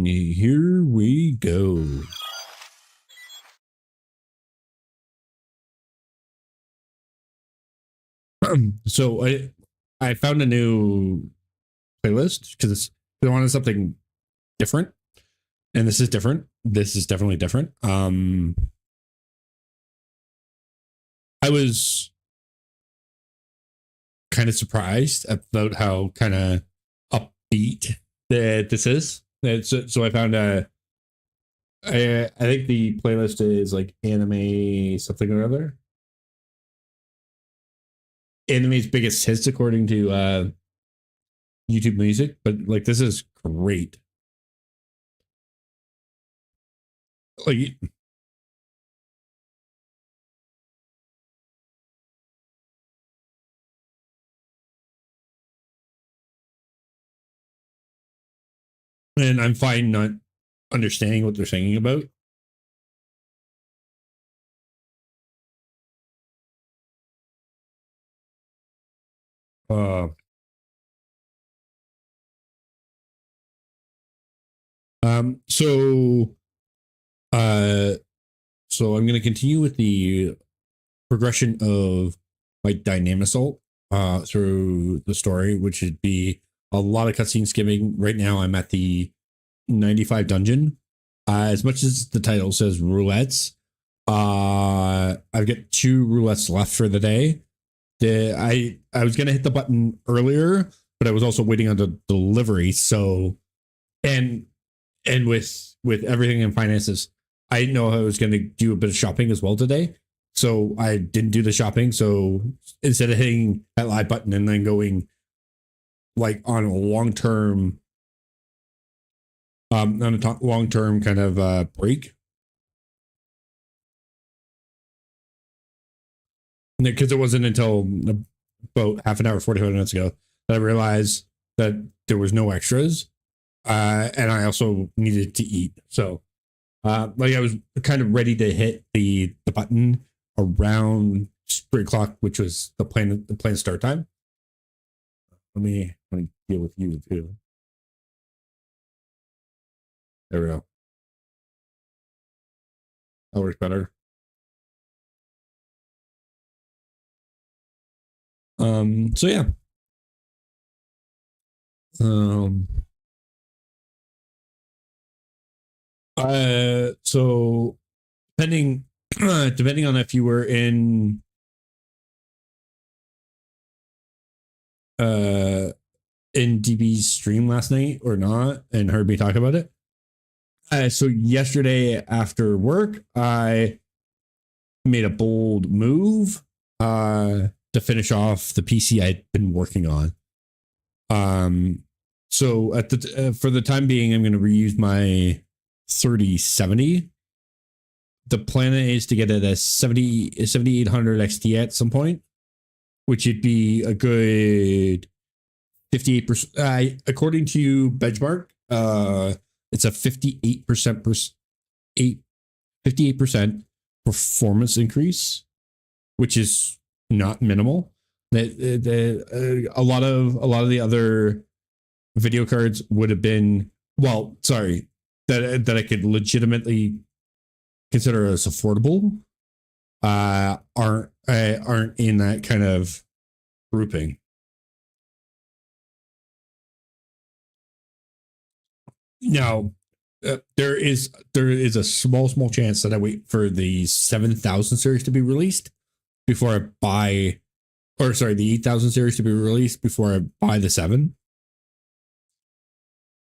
here we go. So I found a new playlist because I wanted something different, and this is different. This is definitely different. I was kind of surprised about how kind of upbeat that this is. So I found I think the playlist is like anime something or other. Anime's biggest hits according to YouTube Music, but like this is great. Like and I'm fine not understanding what they're singing about. Uh, um, so, uh, so I'm going to continue with the progression of my Dynamisol through the story, which would be a lot of cutscene skimming. Right now, I'm at the 95 dungeon. As much as the title says roulettes, I've got 2 roulettes left for the day. I was gonna hit the button earlier, but I was also waiting on the delivery. So and with everything in finances, I didn't know I was gonna do a bit of shopping as well today. So I didn't do the shopping. So instead of hitting that live button and then going like on a long term long term kind of break, because it wasn't until about half an hour, 45 minutes ago that I realized that there was no extras. And I also needed to eat. So like I was kind of ready to hit the button around 3 o'clock, which was the plan start time. Let me deal with you too. There we go. That works better. So yeah. So depending depending on if you were in DB's stream last night or not and heard me talk about it. So yesterday after work, I made a bold move to finish off the PC I'd been working on. So at the for the time being, I'm going to reuse my 3070. The plan is to get it a 7800 XT at some point, which would be a good 58%. According to Benchmark, it's a 58% performance increase, which is not minimal. A lot of the other video cards would have been, well, sorry, that I could legitimately consider as affordable, aren't in that kind of grouping. Now, there is a small chance that I wait for the 7000 series to be released before I buy, or sorry, the 8000 series to be released before I buy the 7.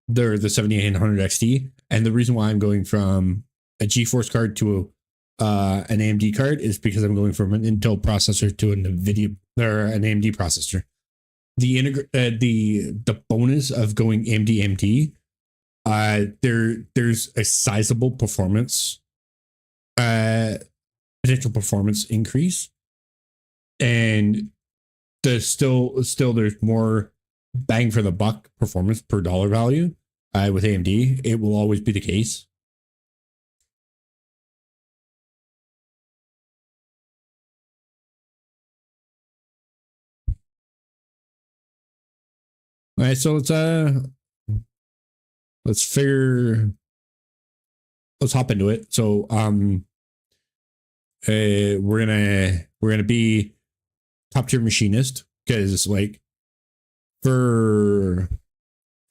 They're the 7800 XT, and the reason why I'm going from a GeForce card to an AMD card is because I'm going from an Intel processor to an NVIDIA or an AMD processor. The bonus of going AMD, there's a sizable performance potential performance increase, and there's still there's more bang for the buck performance per dollar value with AMD. It will always be the case. All right, so let's let's hop into it. So we're gonna be top tier machinist, because like for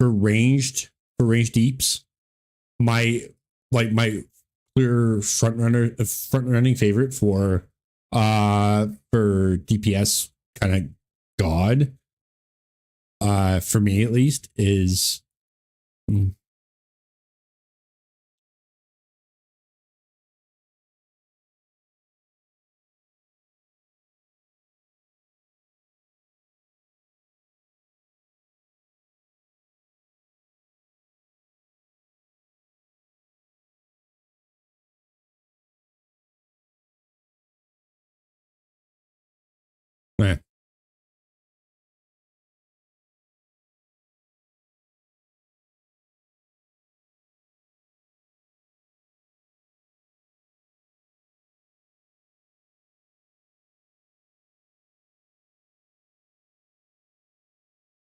ranged deeps, my clear front running favorite for DPS kind of god, for me at least, is eh.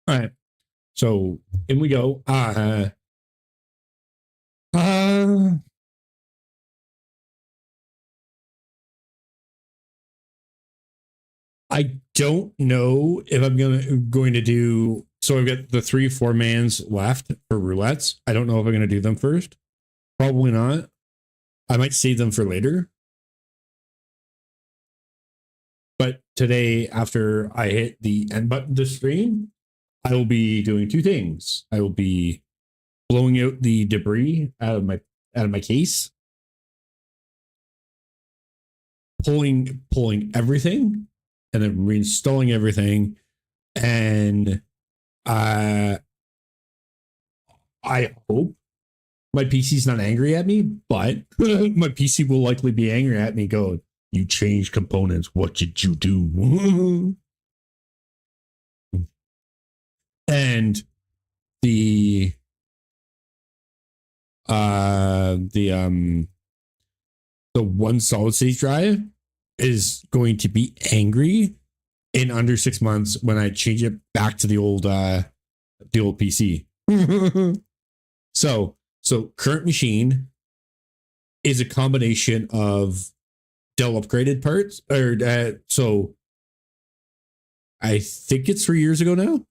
All right. So in we go. Uh, I don't know if I'm going to do. So I've got the 3-4 mans left for roulettes. I don't know if I'm going to do them first. Probably not. I might save them for later. But today, after I hit the end button to stream, I will be doing two things. I will be blowing out the debris out of my case, pulling everything, and then reinstalling everything. And I hope my PC's not angry at me, but my PC will likely be angry at me going, "You changed components. What did you do?" And the one solid state drive is going to be angry in under 6 months when I change it back to the old PC. So current machine is a combination of Dell upgraded parts, or so I think it's 3 years ago now.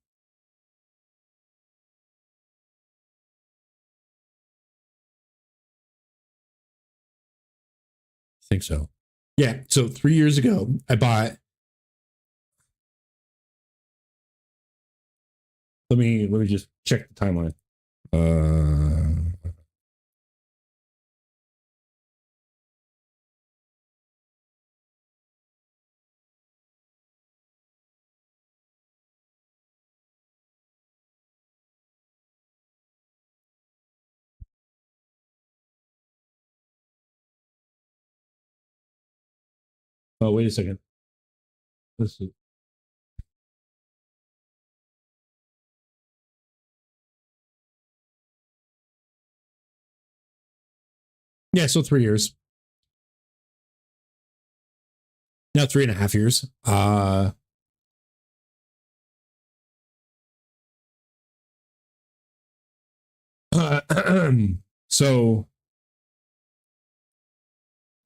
I think so. Yeah. So 3 years ago, I bought. Let me just check the timeline. Oh, wait a second. Let's see. Yeah, so 3 years. Now 3.5 years. So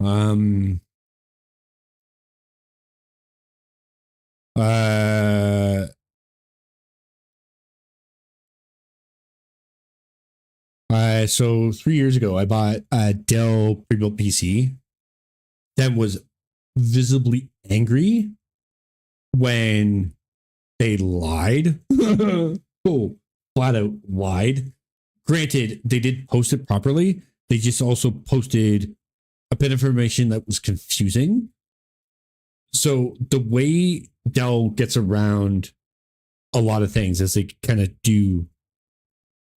um uh so 3 years ago I bought a Dell pre-built PC that was visibly angry when they lied. Oh, flat out lied. Granted, they did post it properly. They just also posted a bit of information that was confusing. So the way Dell gets around a lot of things is they kind of do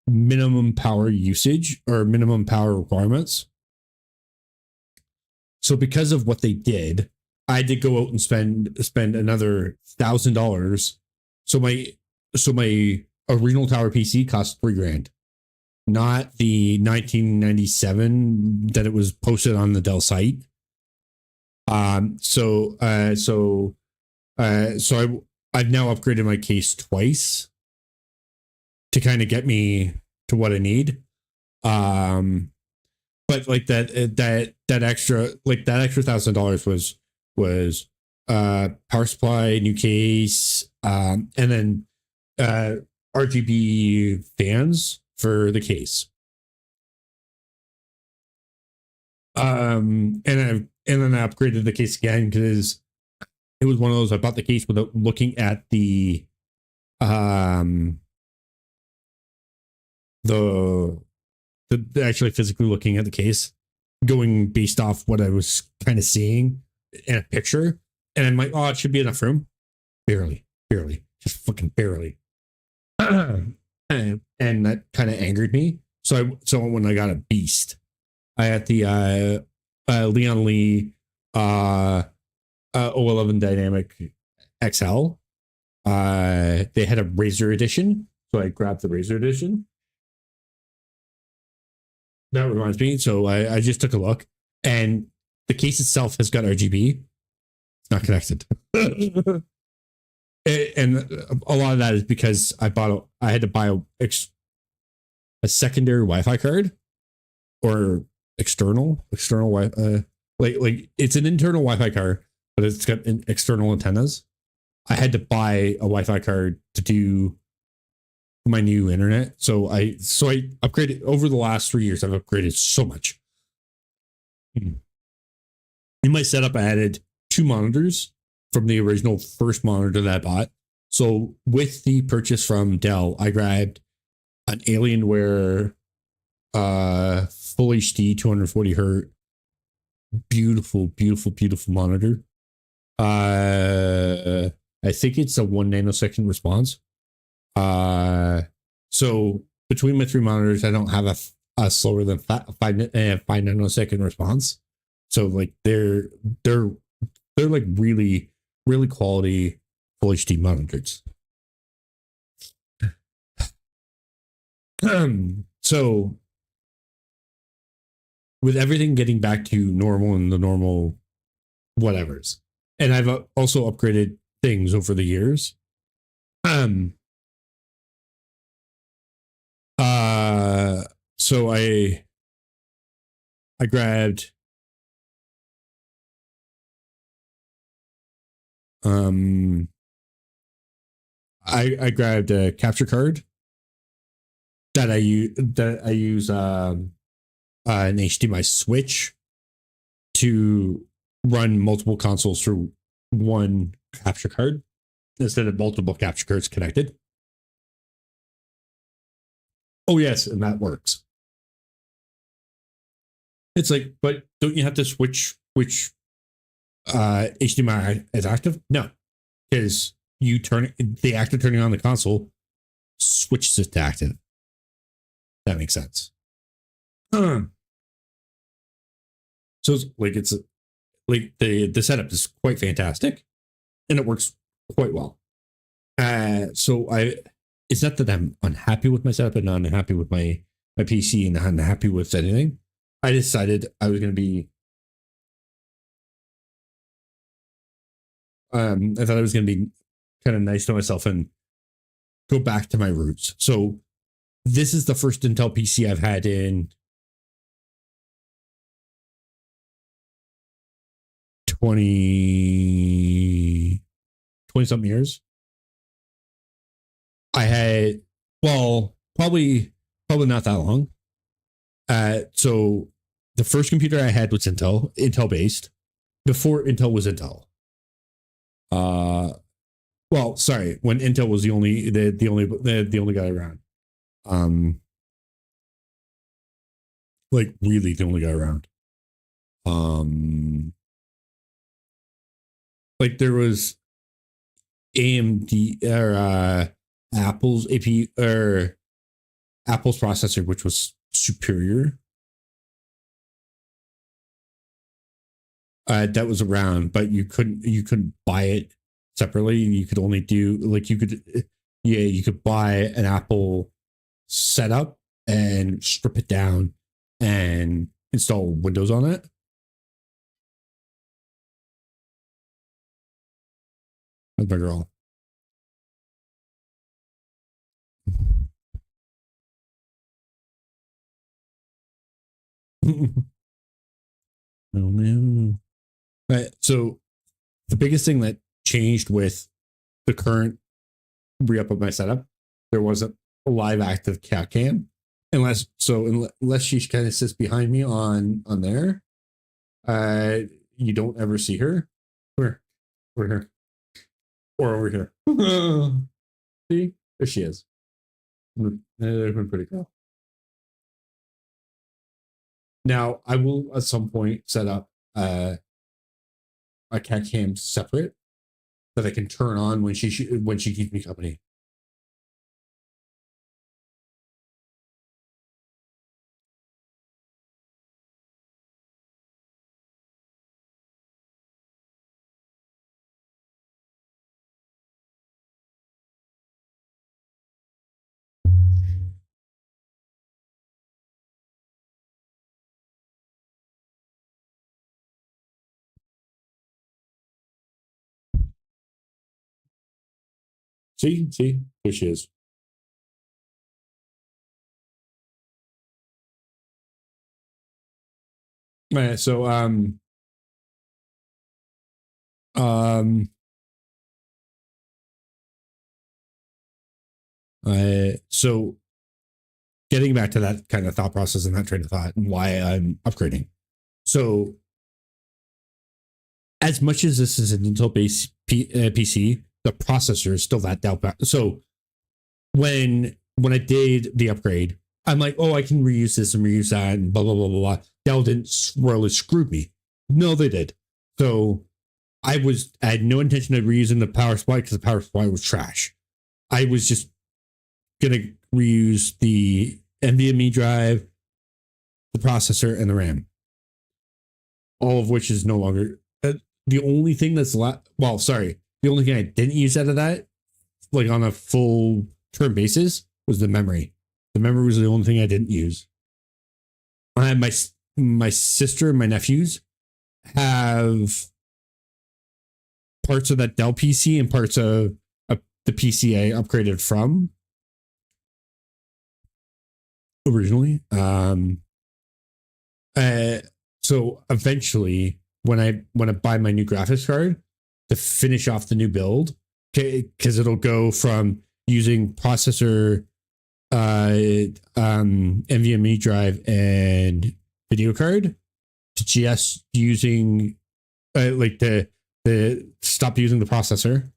minimum power usage or minimum power requirements. So because of what they did, I did go out and spend another $1,000. So my original tower PC cost $3,000, not the 1997 that it was posted on the Dell site. So I've now upgraded my case twice to kind of get me to what I need. Um, but like that extra $1,000 was power supply, new case, and then uh RGB fans for the case. And then I upgraded the case again because it was one of those I bought the case without looking at um the actually physically looking at the case, going based off what I was kind of seeing in a picture. And I'm like, oh, it should be enough room. Barely, just fucking barely. and that kind of angered me. So when I got a beast, I had the Leon Lee O11 Dynamic XL. They had a Razor edition, so I grabbed the Razor edition. That reminds me. So I just took a look, and the case itself has got RGB. It's not connected. And a lot of that is because I had to buy a secondary Wi-Fi card, or external like it's an internal Wi-Fi card, but it's got external antennas. I had to buy a Wi-Fi card to do my new internet. So I upgraded over the last 3 years. I've upgraded so much. In my setup, I added 2 monitors from the original first monitor that I bought. So with the purchase from Dell, I grabbed an Alienware full HD 240 hertz, beautiful monitor. I think it's a 1 nanosecond response. So between my 3 monitors, I don't have a slower than 5 nanosecond response. So like they're like really quality full HD monitors. So with everything getting back to normal and the normal whatevers, and I've also upgraded things over the years. So I grabbed I grabbed a capture card that I use an HDMI switch to run multiple consoles through one capture card instead of multiple capture cards connected. Oh yes, and that works. It's like, but don't you have to switch which HDMI is active? No, because you turn the actor turning on the console switches it to active. That makes sense. So it's like the setup is quite fantastic, and it works quite well. So it's not that I'm unhappy with my setup and not unhappy with my PC and not unhappy with anything. I decided I was going to be. I thought I was going to be kind of nice to myself and go back to my roots. So this is the first Intel PC I've had in 20 something years. I had, well, probably not that long. So the first computer I had was Intel based, before Intel was Intel. Well, sorry, when Intel was the only guy around. Like really the only guy around. Like there was AMD or Apple's AP or Apple's processor, which was superior. That was around, but you couldn't buy it separately. You could only do like you could buy an Apple setup and strip it down and install Windows on it. That's my girl. Oh no. So the biggest thing that changed with the current re-up of my setup, there wasn't a live active cat cam. Unless she kind of sits behind me on there, you don't ever see her. Where? Over here. Or over here. See? There she is. There's been pretty cool. Now, I will at some point set up a cat cam separate that I can turn on when she keeps me company. See, there she is. So so getting back to that kind of thought process and that train of thought and why I'm upgrading. So as much as this is an Intel-based PC, the processor is still that Dell. So when I did the upgrade, I'm like, oh, I can reuse this and reuse that and blah, blah, blah, blah, blah. Dell didn't really screw me. No, they did. So I had no intention of reusing the power supply because the power supply was trash. I was just going to reuse the NVMe drive, the processor, and the RAM. All of which is no longer... the only thing that's left... Well, sorry. The only thing I didn't use out of that, like on a full term basis, was the memory. The memory was the only thing I didn't use. I had my sister and my nephews have parts of that Dell PC and parts of the PC I upgraded from originally. So eventually, when I buy my new graphics card to finish off the new build, because it'll go from using processor, NVMe drive, and video card to just using like the stop using the processor.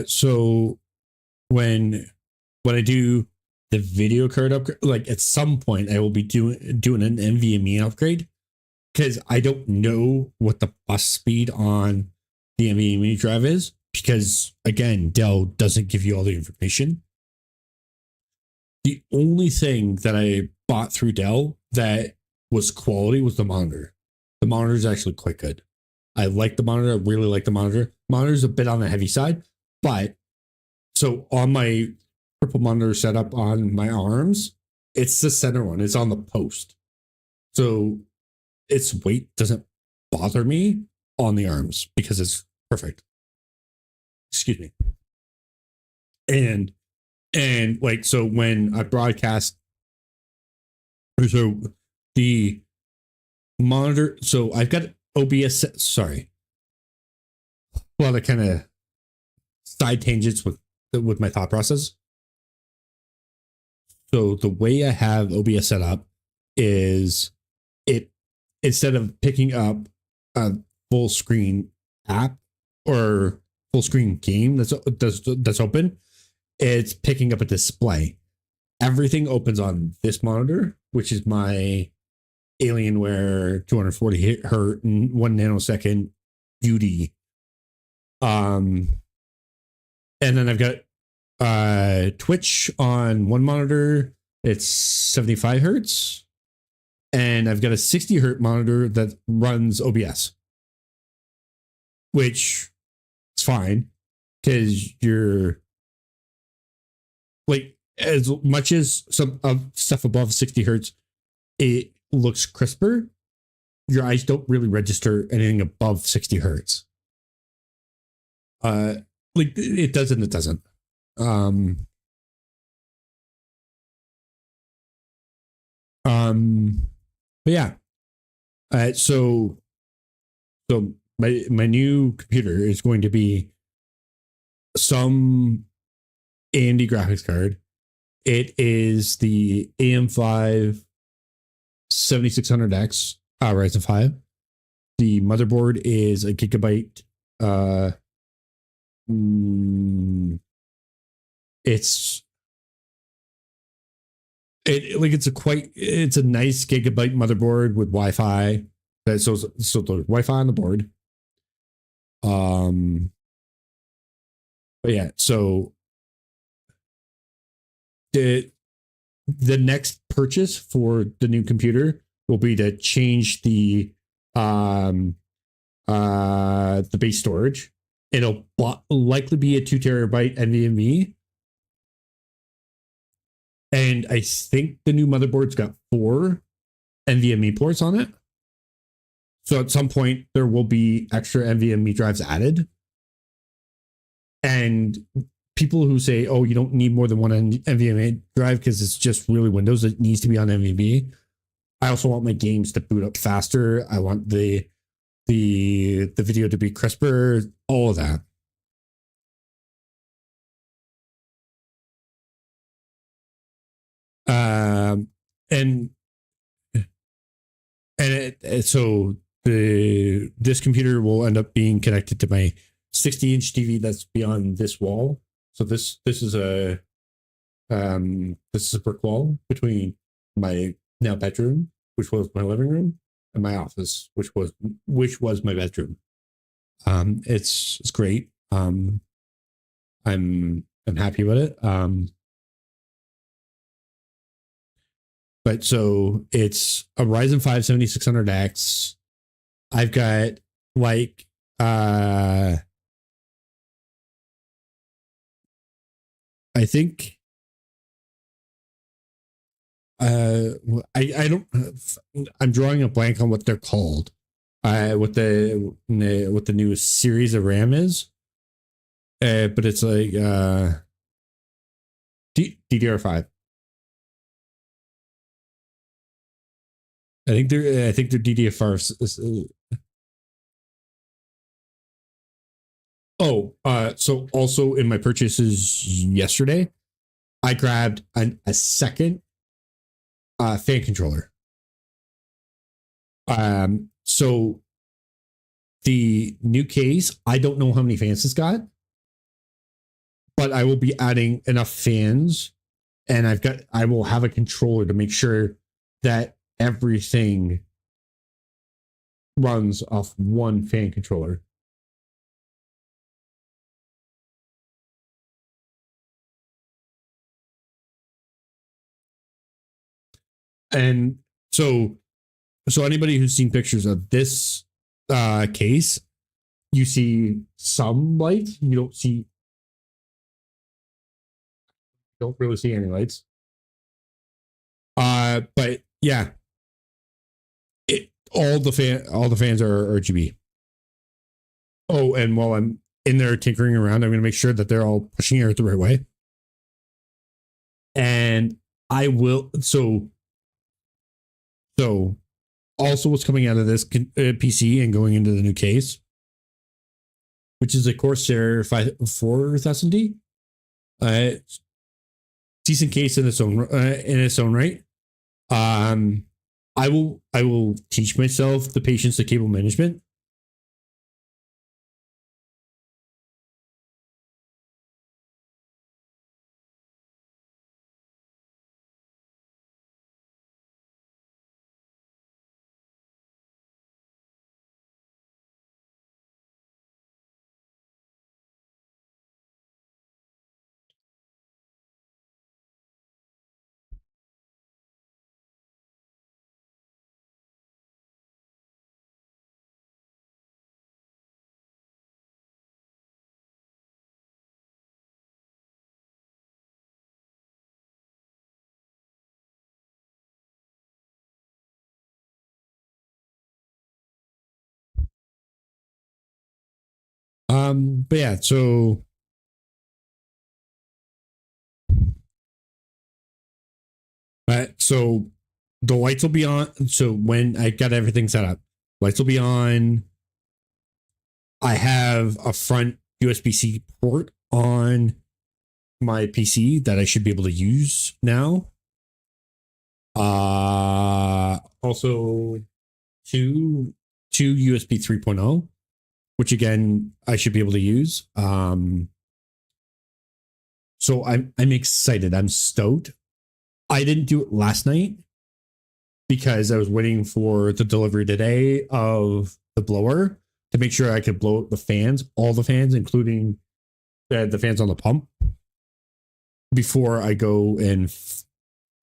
So when I do the video card upgrade, like at some point I will be doing an NVMe upgrade, because I don't know what the bus speed on the NVMe drive is, because again, Dell doesn't give you all the information. The only thing that I bought through Dell that was quality was the monitor. The monitor is actually quite good. I like the monitor. I really like the monitor. Monitor's a bit on the heavy side, but so on my triple monitor setup on my arms, it's the center one. It's on the post. So its weight doesn't bother me on the arms because it's perfect. Excuse me. And like, so when I broadcast, so the monitor, so I've got OBS, sorry. A lot of kind of side tangents with my thought process. So the way I have OBS set up is it, instead of picking up a full screen app or full screen game that's open, it's picking up a display. Everything opens on this monitor, which is my Alienware 240 hertz 1 nanosecond beauty. And then I've got Twitch on one monitor. It's 75 hertz. And I've got a 60 hertz monitor that runs OBS, which is fine because you're like, as much as some of stuff above 60 hertz, it looks crisper. Your eyes don't really register anything above 60 hertz. Uh, like it does and it doesn't. Um, but yeah. So my new computer is going to be some AMD graphics card. It is the AM5 7600X Ryzen 5. The motherboard is a gigabyte. It's it's a nice gigabyte motherboard with Wi-Fi. So the Wi-Fi on the board. But yeah, so the next purchase for the new computer will be to change the base storage. It'll likely be a 2 terabyte NVMe. And I think the new motherboard's got 4 NVMe ports on it. So at some point there will be extra NVMe drives added. And people who say, oh, you don't need more than one NVMe drive because it's just really Windows, it needs to be on NVMe. I also want my games to boot up faster. I want the video to be crisper, all of that. And so this computer will end up being connected to my 60-inch TV that's beyond this wall. So this is a brick wall between my now bedroom, which was my living room, and my office, which was my bedroom. It's great. I'm happy with it. But so it's a Ryzen 5 7600X. I've got like I think I don't I'm drawing a blank on what they're called. What the newest series of RAM is. But it's like DDR5. I think they're DDR5. So also in my purchases yesterday, I grabbed a second fan controller. So the new case, I don't know how many fans it's got, but I will be adding enough fans, and I will have a controller to make sure that everything runs off one fan controller. And so anybody who's seen pictures of this case, you see some light. You don't really see any lights. But yeah, all the fans are RGB. Oh, and while I'm in there tinkering around, I'm going to make sure that they're all pushing air the right way. And I will so also what's coming out of this PC and going into the new case, which is a Corsair 4000D. Decent case in its own right. I will teach myself the patience of cable management. But yeah, so so the lights will be on. So when I got everything set up, lights will be on. I have a front USB-C port on my PC that I should be able to use now. Also two USB 3.0, which again I should be able to use. So I'm excited. I'm stoked. I didn't do it last night because I was waiting for the delivery today of the blower to make sure I could blow out the fans, all the fans, including the fans on the pump, before I go and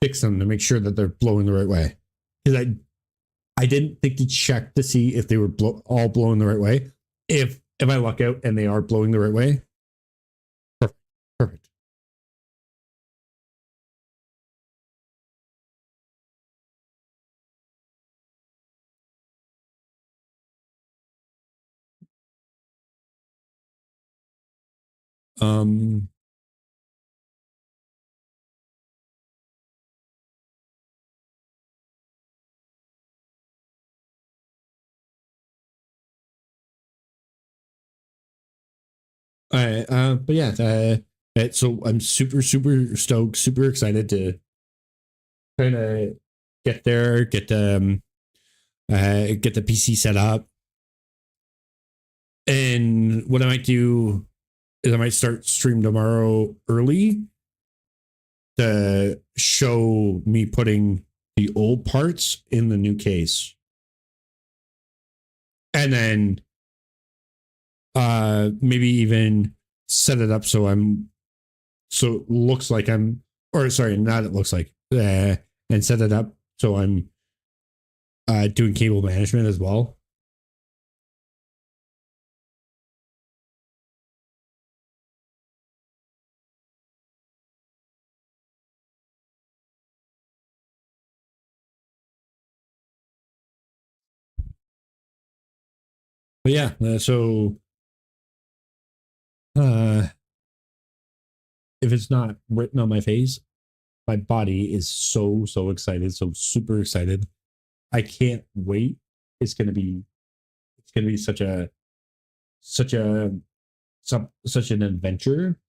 fix them to make sure that they're blowing the right way. Because I didn't think to check to see if they were all blowing the right way. If I luck out and they are blowing the right way, perfect. Perfect. Um, but yeah, so I'm super stoked, super excited to kind of get the PC set up. And what I might do is I might start stream tomorrow early to show me putting the old parts in the new case. And then maybe even set it up so it looks like or sorry, not it looks like and set it up so I'm doing cable management as well. But yeah, so uh if it's not written on my face, my body is so excited, so super excited. I can't wait. It's gonna be such a such a such an adventure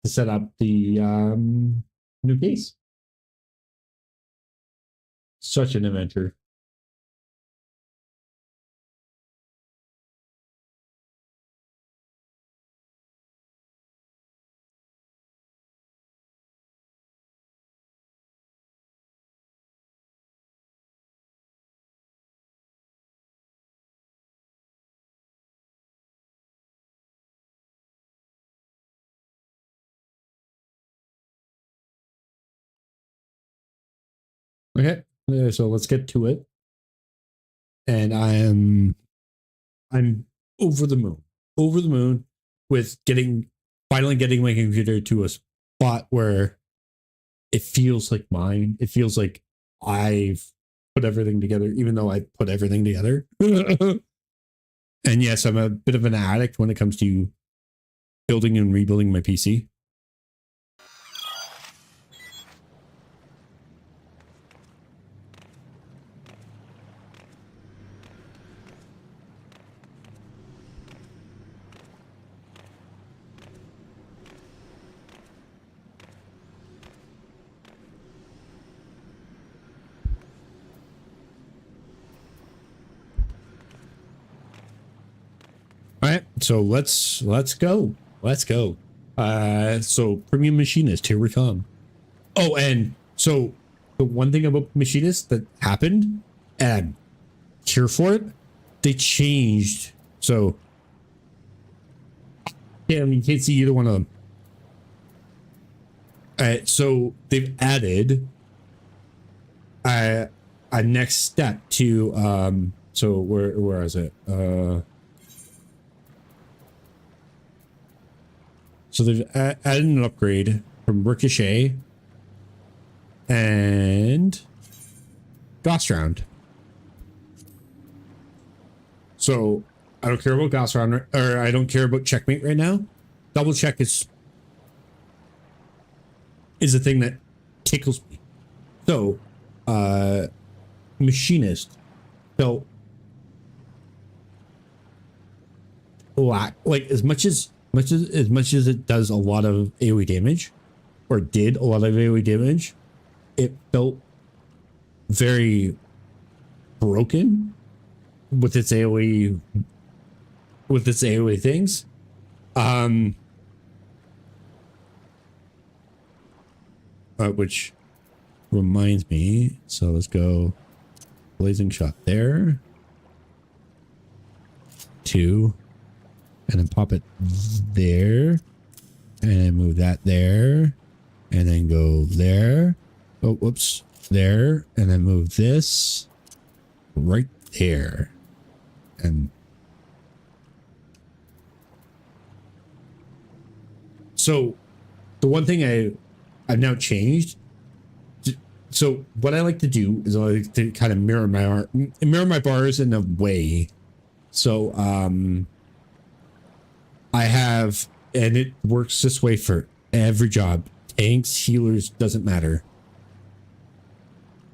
to set up the new case. Such an adventure. Okay, so let's get to it. And I'm over the moon with finally getting my computer to a spot where it feels like mine. It feels like I've put everything together, even though I put everything together. And yes, I'm a bit of an addict when it comes to building and rebuilding my PC. All right, so let's go. Let's go. So premium machinist, here we come. Oh, and so the one thing about machinist that happened, and here for it, they changed. So yeah, I mean, you can't see either one of them. So they've added a next step to so where is it? So they've added an upgrade from Ricochet and Ghost Round. So I don't care about Gauss round, or I don't care about checkmate right now. Double check is a thing that tickles me. So, machinist felt like as much as it does a lot of AoE damage, or did a lot of AoE damage, it felt very broken with its AoE things. Which reminds me, so let's go blazing shot there, 2, and then pop it there, and then move that there, and then go there. Oh, whoops, there, and then move this right there, and so the one thing I've now changed. So what I like to do is I like to kind of mirror my bars in a way. So I have, and it works this way for every job. Tanks, healers, doesn't matter.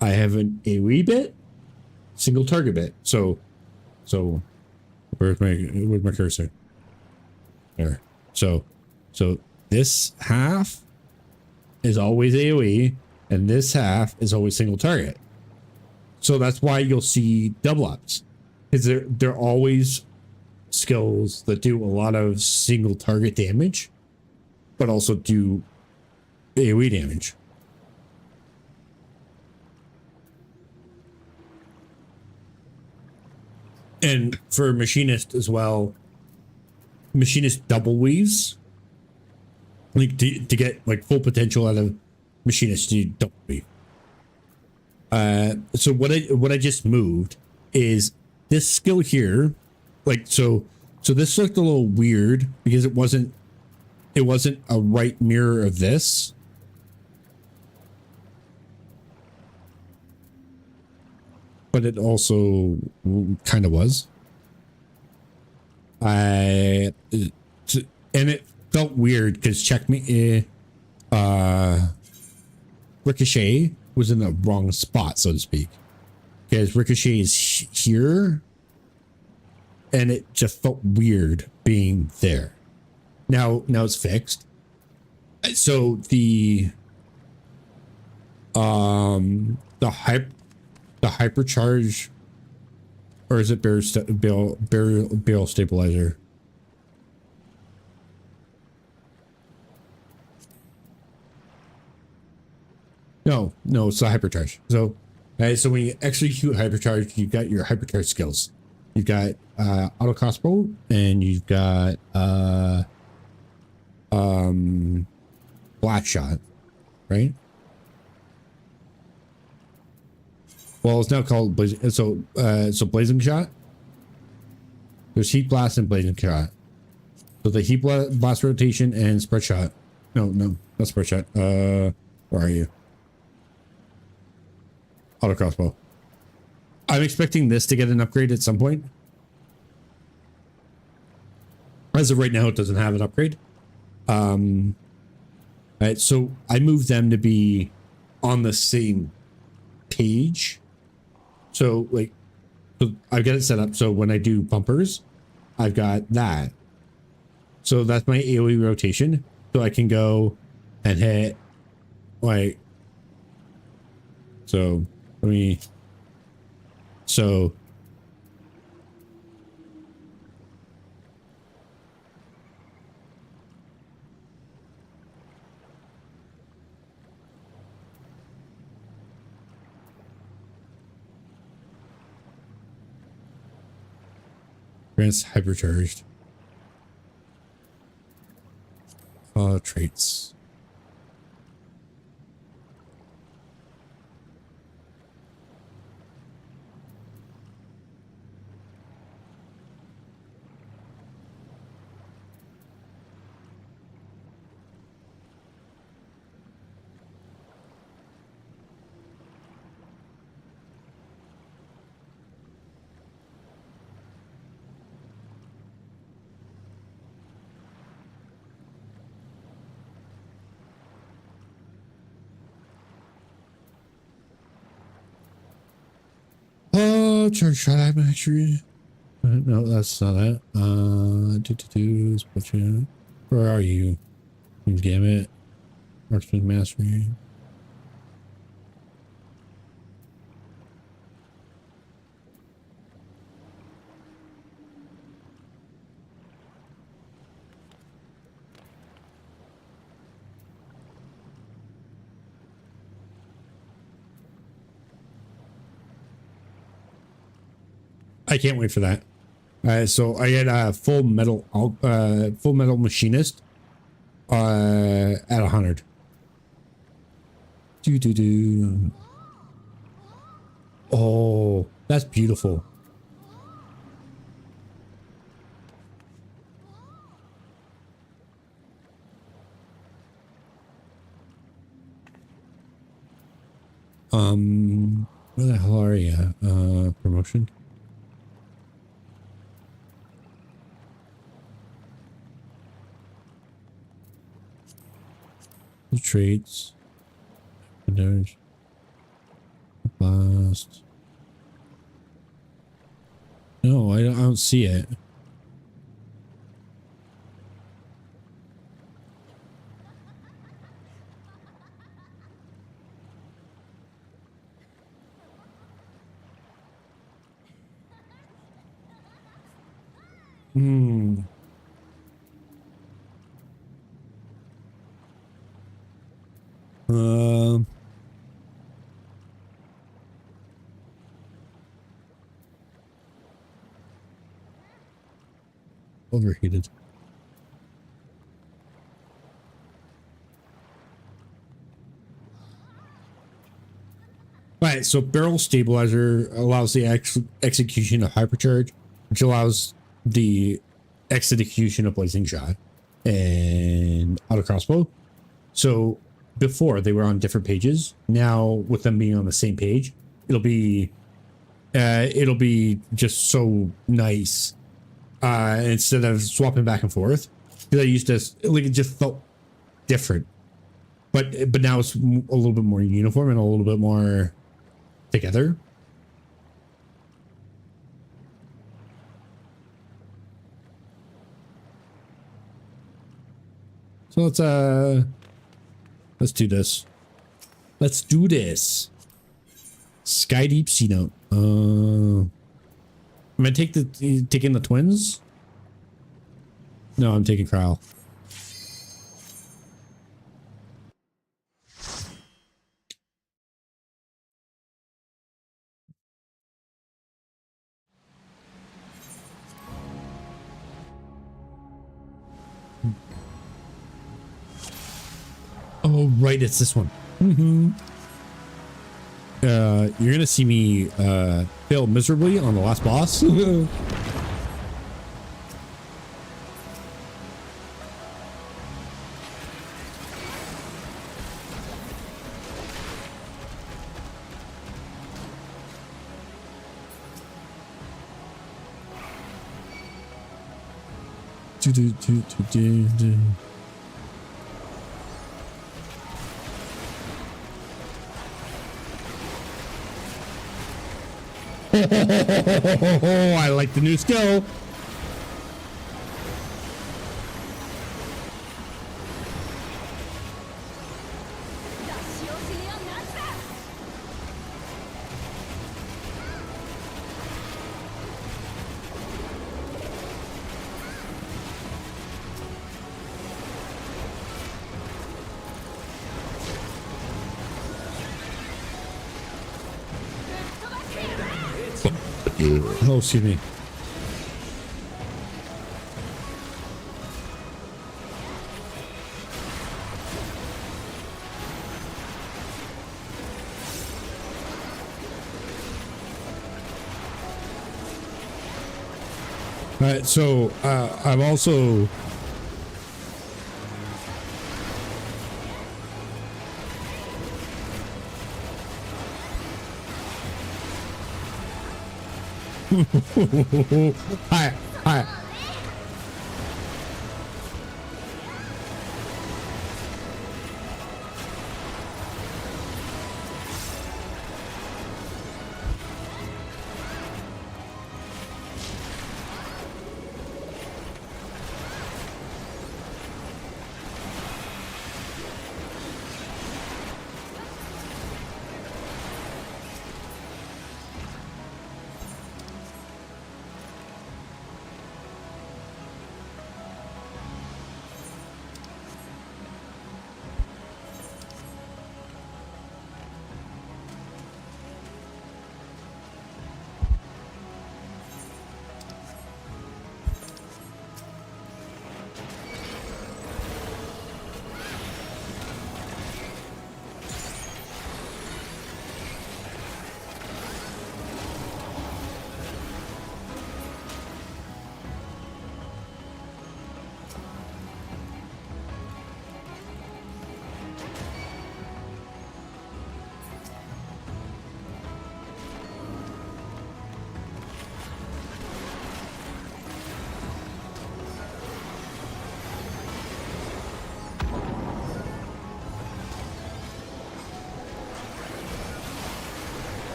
I have an AoE bit, single target bit. So where's my cursor? There. So this half is always AoE, and this half is always single target. So that's why you'll see double ups, because they're always skills that do a lot of single target damage, but also do AoE damage. And for machinist as well, machinist double weaves, like to get like full potential out of machinist, you double weave. So what I just moved is this skill here, like so this looked a little weird because it wasn't a right mirror of this. But it also kind of was. And it felt weird because checkmate, Ricochet was in the wrong spot, so to speak, because Ricochet is here, and it just felt weird being there. Now it's fixed. So the hypercharge, or is it barrel stabilizer? No, it's the hypercharge. So when you execute hypercharge, you've got your hypercharge skills. You've got auto crossbow, and you've got black shot, right? Well, it's now called blazing. So blazing shot. There's heat blast and blazing shot. So the heat blast rotation and spread shot. No, not spread shot. Where are you? Auto crossbow. I'm expecting this to get an upgrade at some point. As of right now, it doesn't have an upgrade. Right, so I moved them to be on the same page. So like, I've got it set up so when I do bumpers, I've got that. So that's my AoE rotation. So I can go and hit like, so let me, so grants hypercharged. Traits. Oh, charge shot actually. No, that's not that. Where are you? Gamut. Marksman mastery. I can't wait for that. So I get a full metal machinist at 100. Oh, that's beautiful. Where the hell are you? Promotion. The traits. There's last. No, I don't see it. Overheated. All right, so barrel stabilizer allows the execution of hypercharge, which allows the execution of blazing shot and auto crossbow. So before they were on different pages. Now with them being on the same page, it'll be just so nice. Instead of swapping back and forth, because I used to like it just felt different, but now it's a little bit more uniform and a little bit more together. So let's do this. Let's do this. Sky Deep Sea Note. Am I taking the twins? No, I'm taking Cryle. Oh, right, it's this one. You're gonna see me fail miserably on the last boss. I like the new skill. Oh, excuse me. All right, so I've also hi.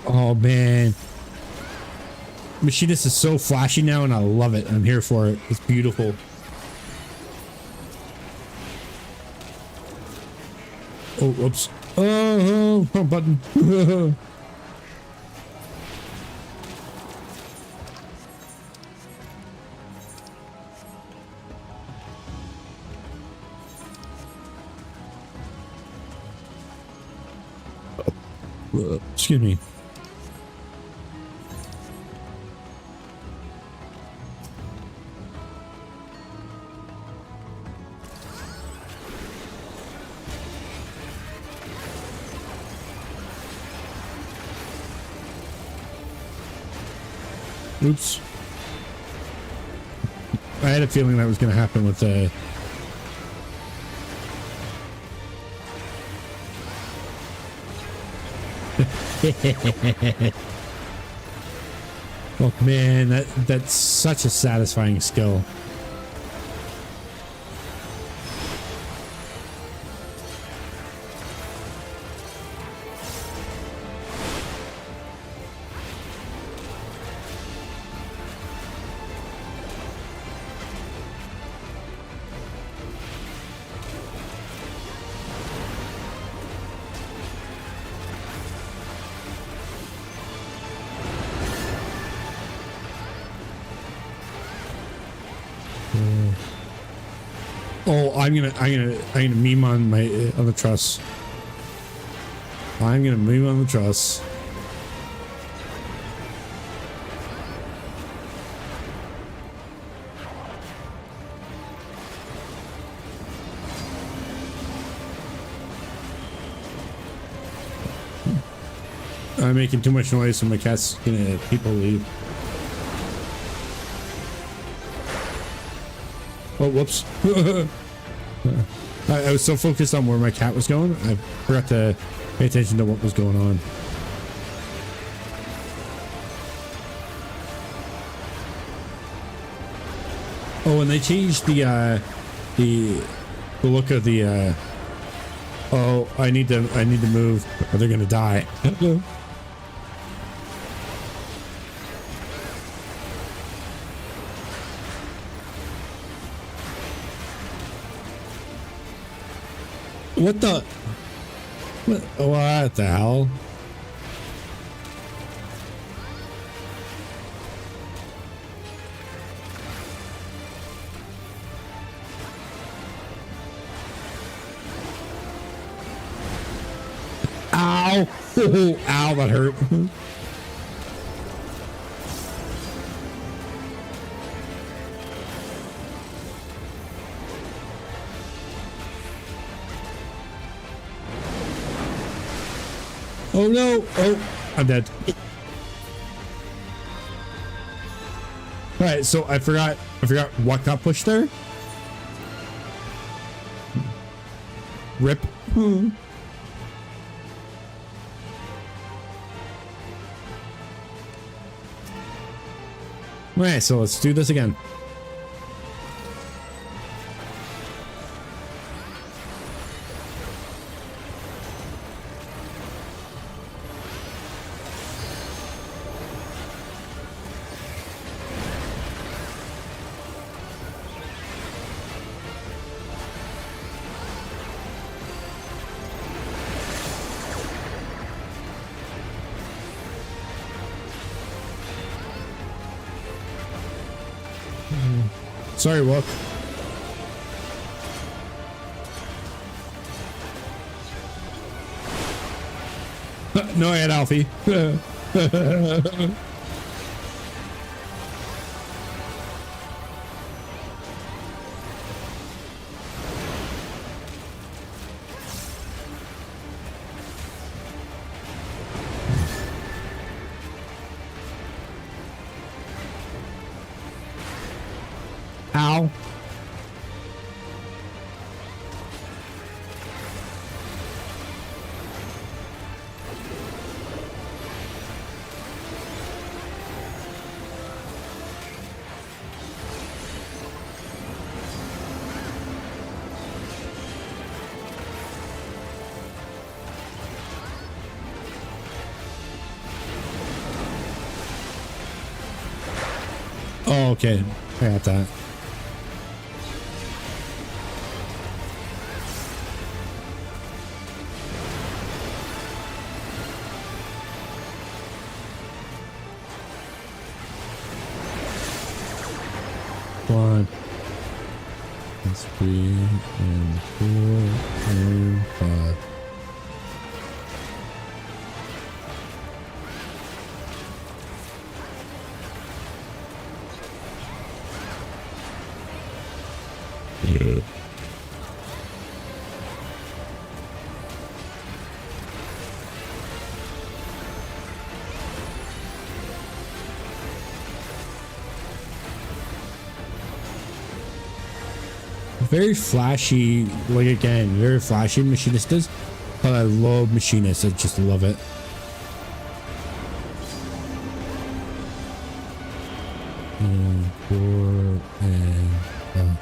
Oh man, Machinist is so flashy now, and I love it. I'm here for it. It's beautiful. Oh, whoops. Oh, wrong button. Excuse me. Oops. I had a feeling that was going to happen with the... Oh man, that's such a satisfying skill. Oh, I'm gonna meme on my on the truss. I'm gonna meme on the truss. I'm making too much noise, so my cat's gonna people leave. Oh, whoops. I was so focused on where my cat was going, I forgot to pay attention to what was going on. Oh, and they changed the look of the oh, I need to move or they're gonna die. What the? What the hell? Ow! Ow, that hurt. Oh no! Oh, I'm dead. All right, so I forgot what got pushed there. Rip. All right, so let's do this again. Sorry, Wook. No, I had Alfie. Ow. Oh, okay. I got that. One, that's 3 and 4 and 5. Yeah. Very flashy, like again, very flashy machinistas, but I love machinists. I just love it. And 4 and 5.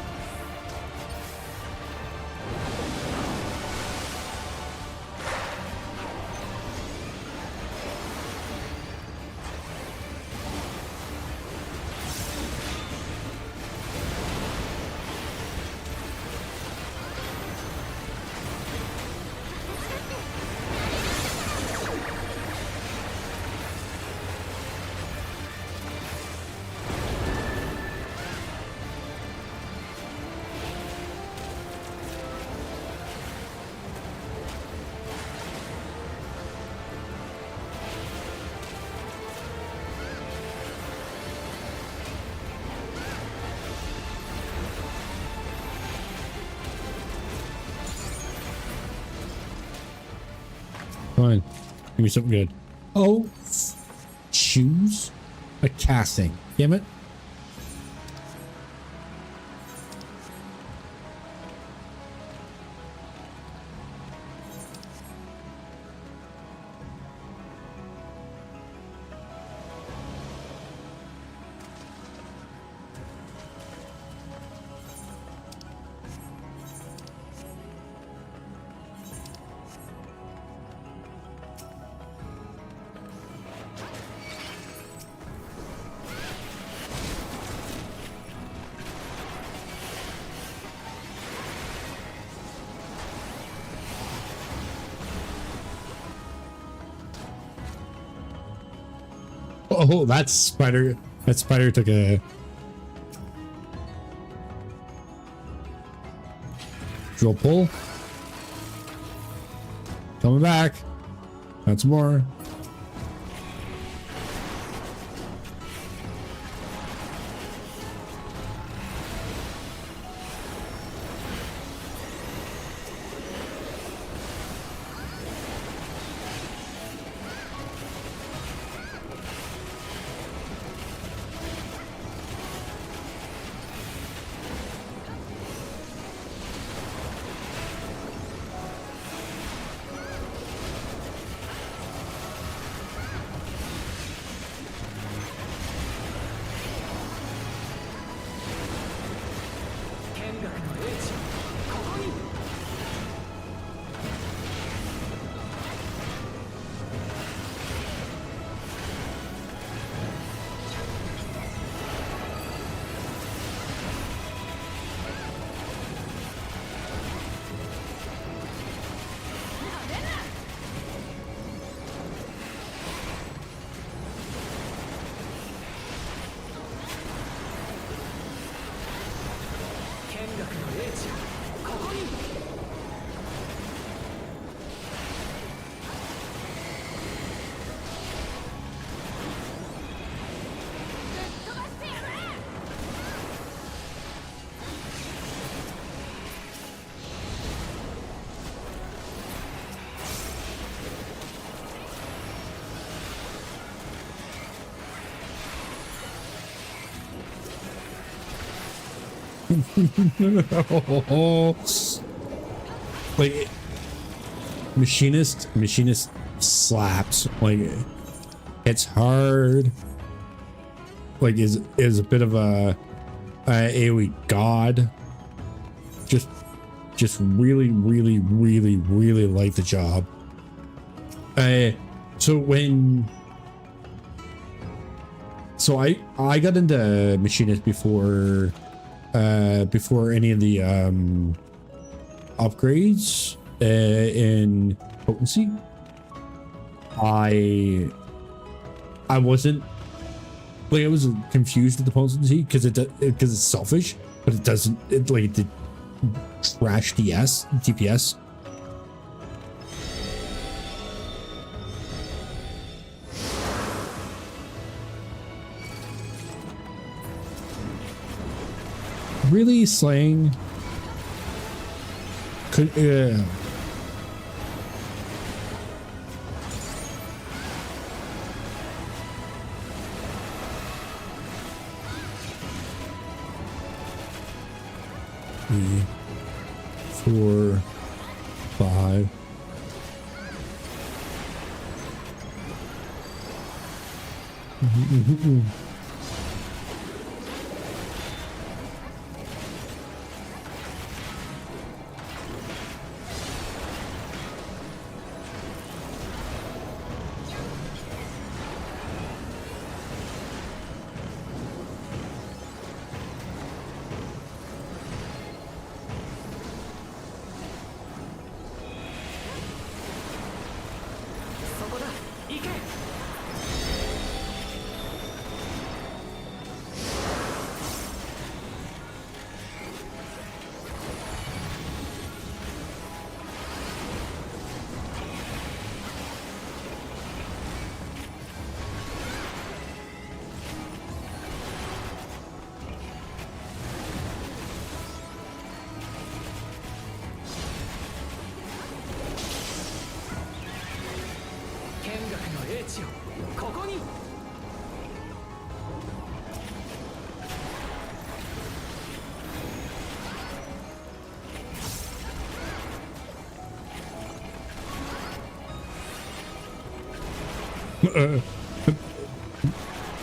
Fine. Give me something good. Oh, choose a casting. Damn it. Oh, that spider took a drill pull. Coming back. That's more. Like machinist slaps. Like it's hard. Like is a bit of a AoE god. Just really like the job. So I got into machinist before any of the upgrades in potency. I wasn't like, I was confused with the potency because it's selfish, but it doesn't, it did trash DPS. Really, slaying could three, 4, 5.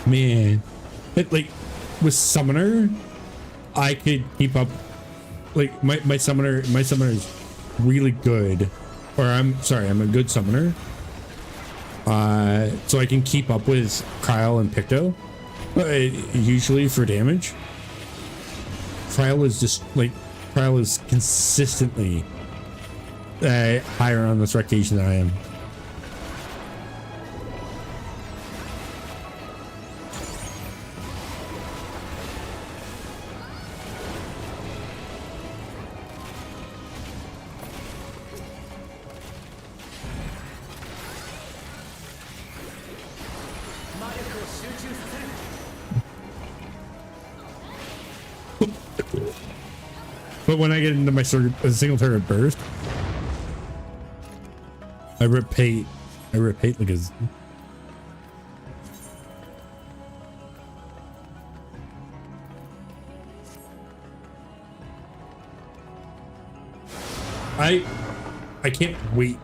Man, like with summoner, I could keep up. Like my summoner is really good, or I'm a good summoner. So I can keep up with Kyle and Picto, usually for damage. Kyle is consistently higher on this rectation than I am. But when I get into my single turret burst, I repeat like a. I can't wait.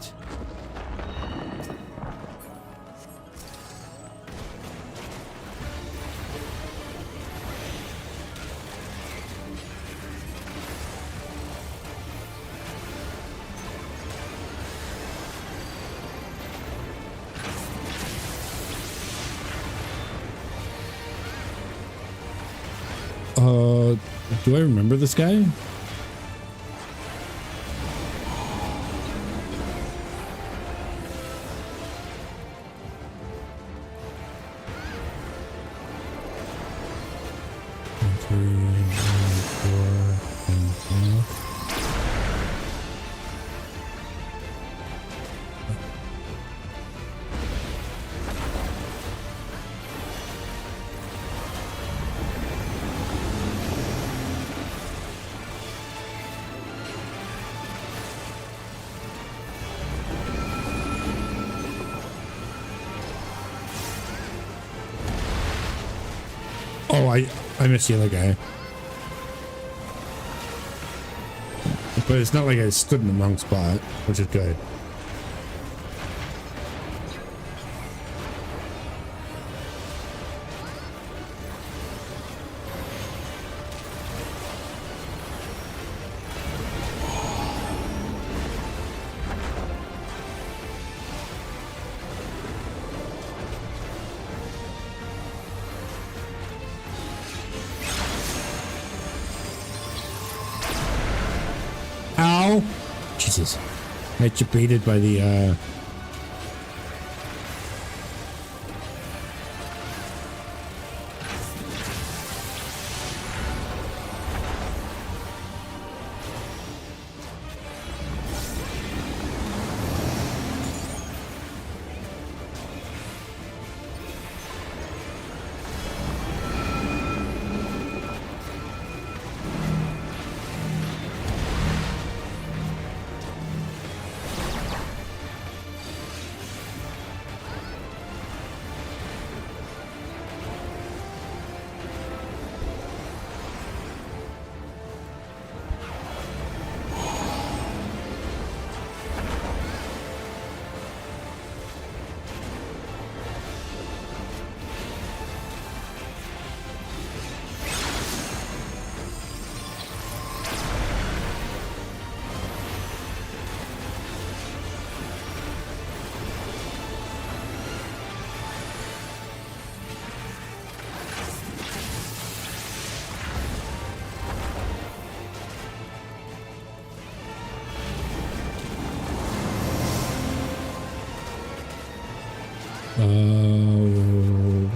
Do I remember this guy? Oh, I missed the other guy. But it's not like I stood in the wrong spot, which is good. Jesus. I get baited by the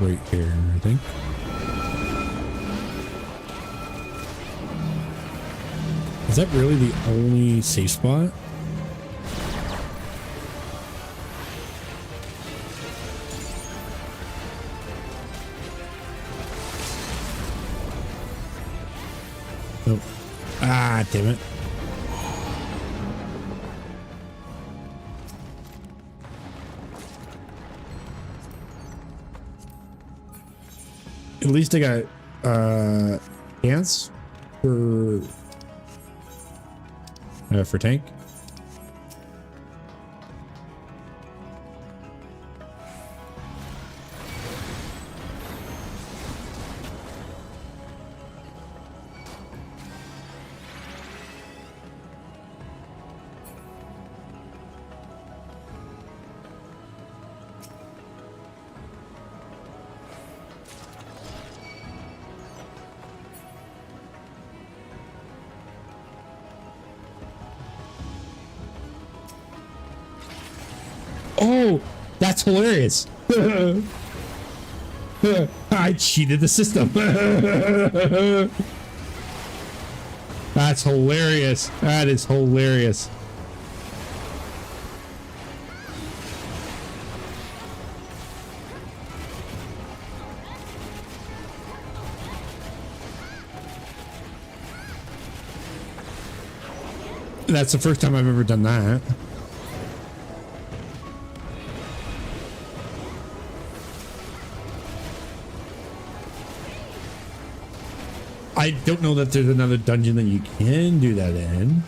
right here, I think. Is that really the only safe spot? Nope. Ah, damn it. At least I got ants for tank. Oh, that's hilarious. I cheated the system. That's hilarious. That is hilarious. That's the first time I've ever done that. I don't know that there's another dungeon that you can do that in.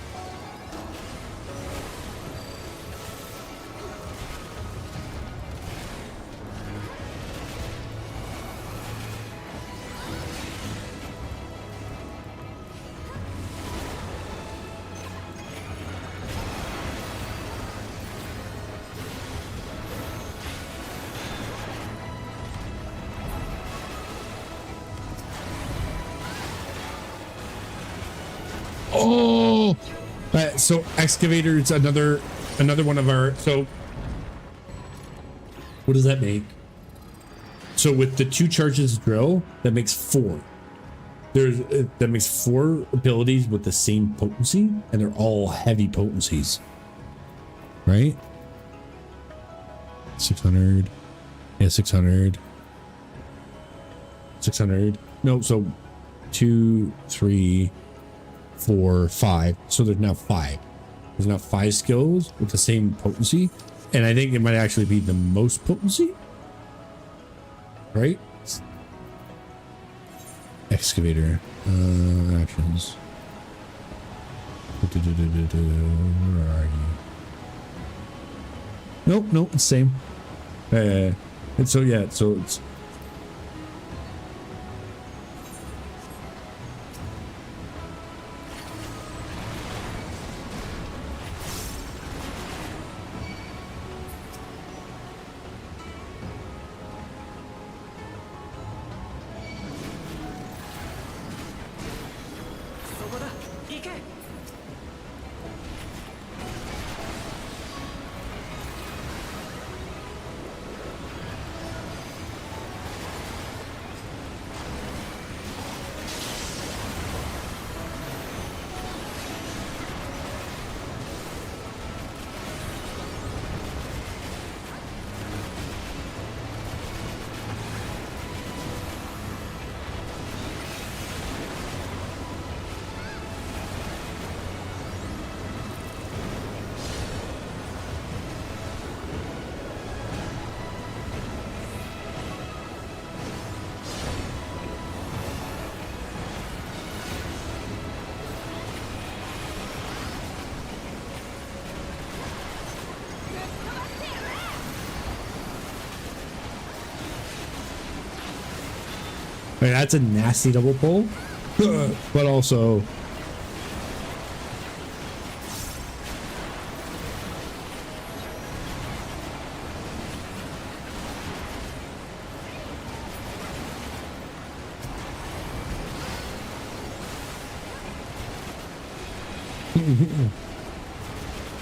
Oh, so excavator is another one of our. So what does that make? So with the 2 charges drill, that makes 4. That makes 4 abilities with the same potency, and they're all heavy potencies, right? 600, yeah, 600, 600. No, so 2, 3, 4, 5. So there's now 5. There's now 5 skills with the same potency, and I think it might actually be the most potency, right? Excavator actions. Where are you? Nope, nope, it's the same. And so yeah, so it's. Like, that's a nasty double pull, but also.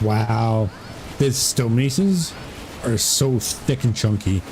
Wow, these stonemasons are so thick and chunky.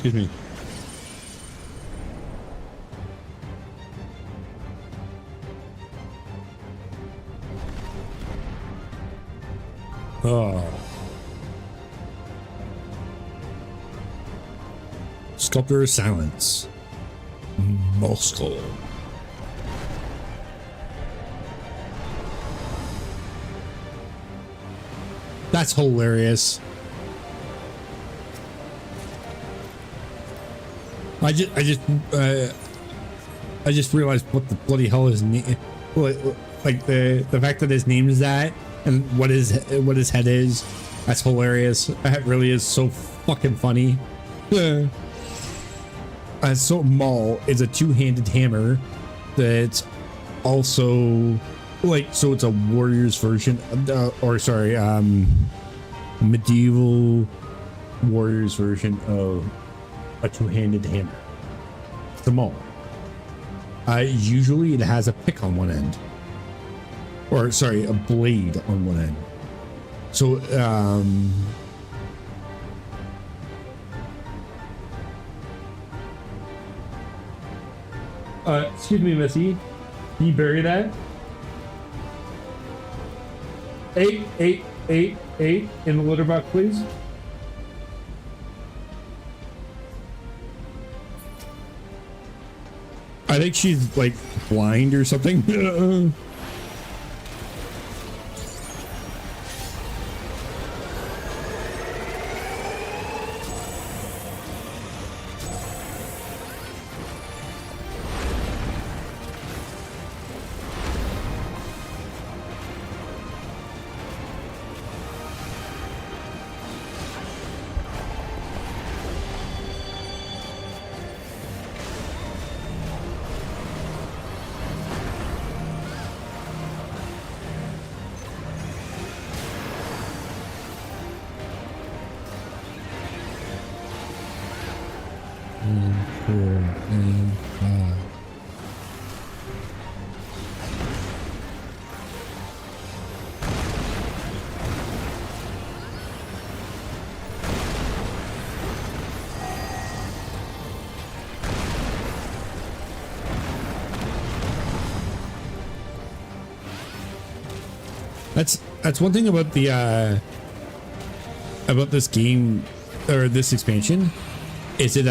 Excuse me. Sculptor of Silence. Moscow. That's hilarious. I just realized what the bloody hell his name, like the fact that his name is that, and what his head is. That's hilarious. That really is so fucking funny. So Maul is a two-handed hammer that's also like, so it's a warrior's version, or sorry, medieval warrior's version of a two-handed hammer. It's a Maul. Usually it has a pick on one end, or sorry, a blade on one end. So excuse me, Missy, can you bury that? 8 in the litter box, please. I think she's like blind or something. That's one thing about the about this game, or this expansion, is it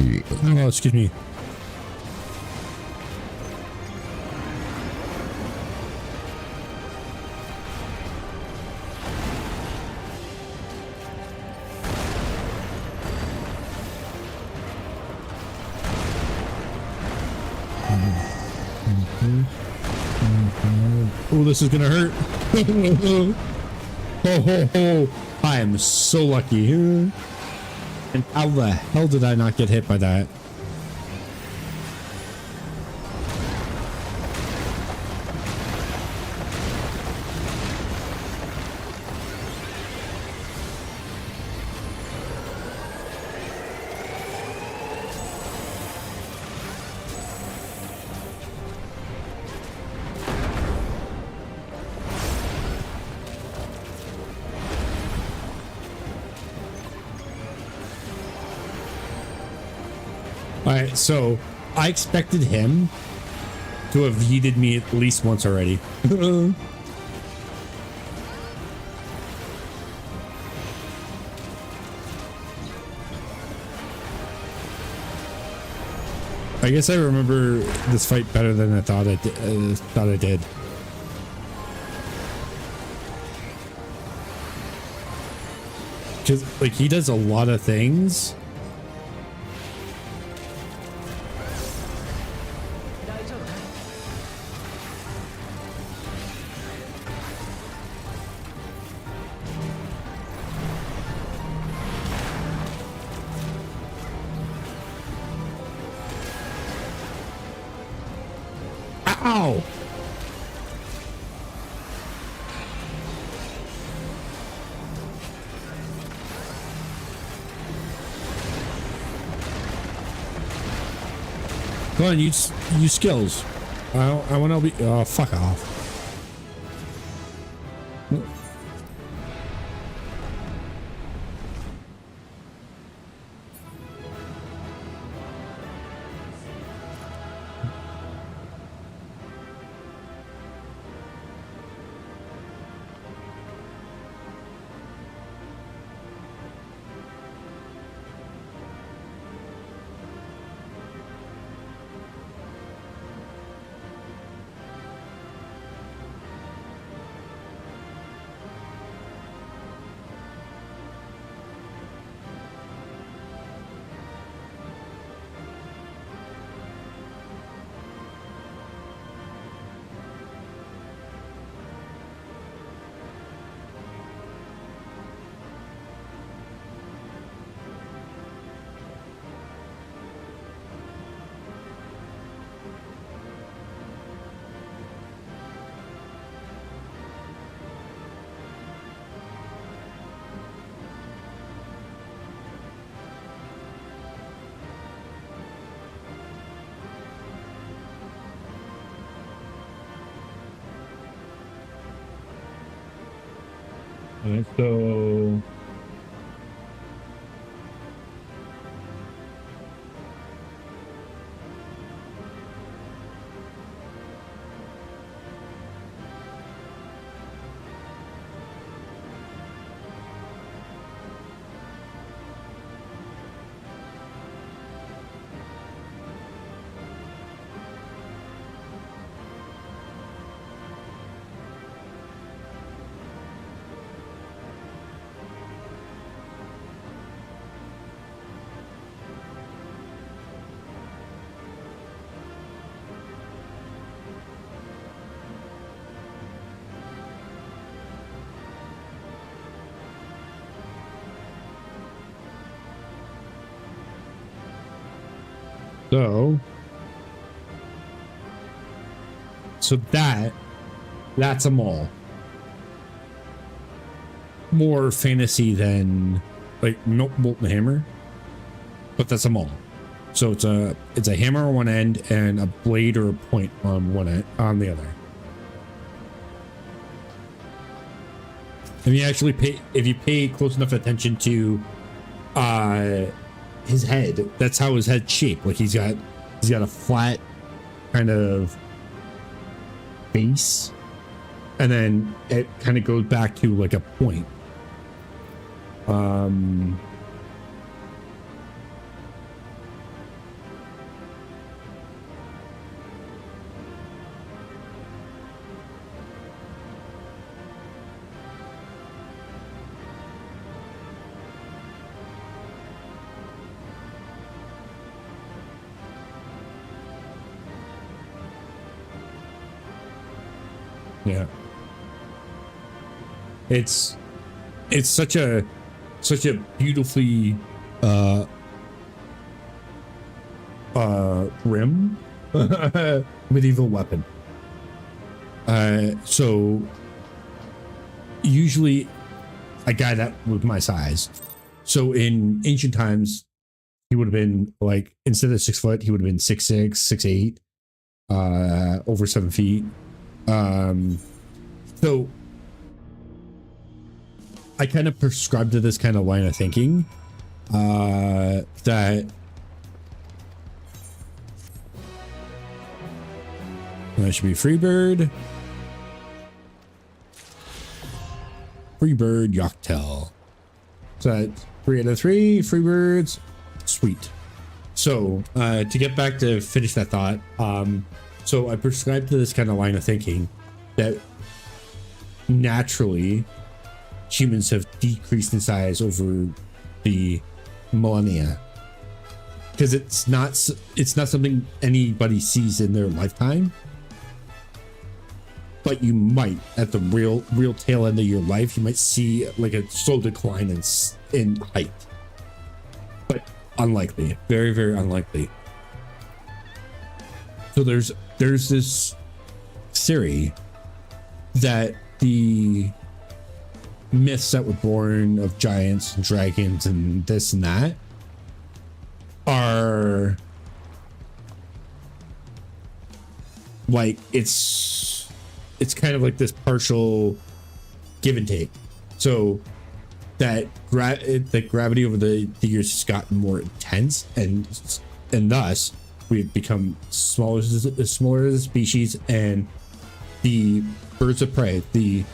Oh, excuse me. Oh, this is gonna hurt. Oh, I am so lucky. And how the hell did I not get hit by that? All right, so I expected him to have yeeted me at least once already. I guess I remember this fight better than I thought I did. Because like he does a lot of things. Ow! Come on, use skills. I want to be. Oh, fuck off. So that's a mall. More fantasy than like Bolt and Hammer, but that's a mall. So it's a hammer on one end and a blade or a point on one end on the other. And you actually if you pay close enough attention to his head, that's how his head's shaped. Like he's got a flat kind of base, and then it kind of goes back to like a point. Yeah. It's such a beautifully grim medieval weapon. So usually a guy that was my size. So in ancient times, he would have been like, instead of 6 foot, he would have been 6'6", 6'8", over 7 feet. So I kind of prescribe to this kind of line of thinking, that should be Freebird. Freebird Yoctel. So that's 3 out of 3 Freebirds. Sweet. So to get back to finish that thought, so I prescribe to this kind of line of thinking that naturally humans have decreased in size over the millennia, because it's not something anybody sees in their lifetime. But you might, at the real tail end of your life, you might see like a slow decline in height, but unlikely, very, very unlikely. So there's this theory that the myths that were born of giants and dragons and this and that are like, it's kind of like this partial give and take. So that gravity over the years has gotten more intense, and thus we've become smaller as a species, and the birds of prey, the